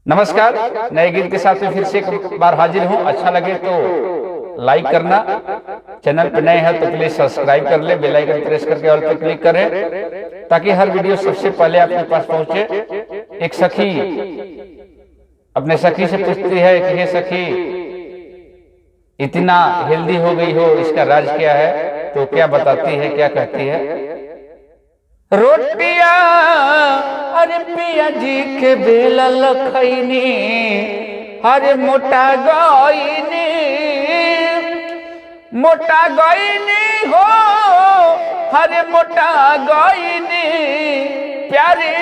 नमस्कार, नए गीत के साथ में फिर से एक बार हाजिर हूँ। अच्छा लगे तो लाइक करना, चैनल पे नए हैं तो प्लीज सब्सक्राइब कर ले, बेल आइकन प्रेस करके ऑल पे क्लिक करें ताकि हर वीडियो सबसे पहले आपके पास पहुंचे। एक सखी अपने सखी से पूछती है कि हे सखी, इतना हेल्दी हो गई हो, इसका राज क्या है? तो क्या बताती है, क्या कहती है? रोटिया अरे पिया जी के बेला लखैनी, अरे मोटा गईनी, मोटा गईनी हो, अरे मोटा गईनी प्यारे,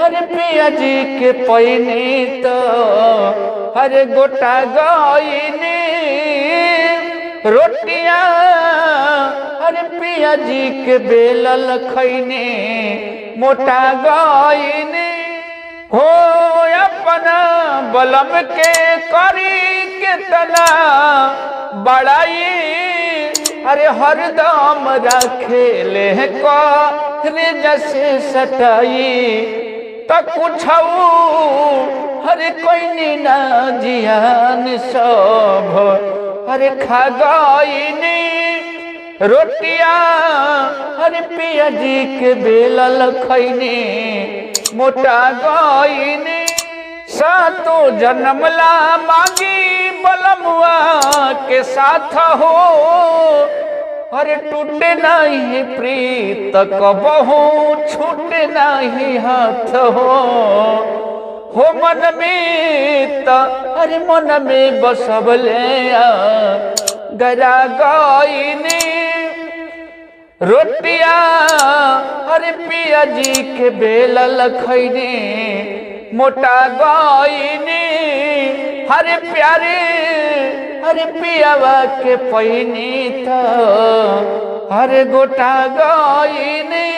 अरे पिया जी के पैनी तो अरे गोटा गईनी। रोटियां अरे पिया जी के बेला लखैनी, मोटा गईनी हो। अपना बलम के करी कितना बड़ाई, अरे हरदम रखेले रे जैसे सटाई, तो कुछ अरे कोई ना जियान सब अरे खा गईनी। रोटियां अरे पिया जी के बेला लखैनी, मोटा गईनी। सातो जन्मला मांगी बलमुआ के साथ हो, अरे टूटे नहीं प्रीत कबहू, छूटे नहीं हाथ हो मन में तो अरे मन में बसबले गरा गईनी। रोटियां अरे पिया जी के बेला लखैनी, मोटा गईनी। हरे प्यारे अरे पियावा के पैनी तो अरे गोटा गईनी।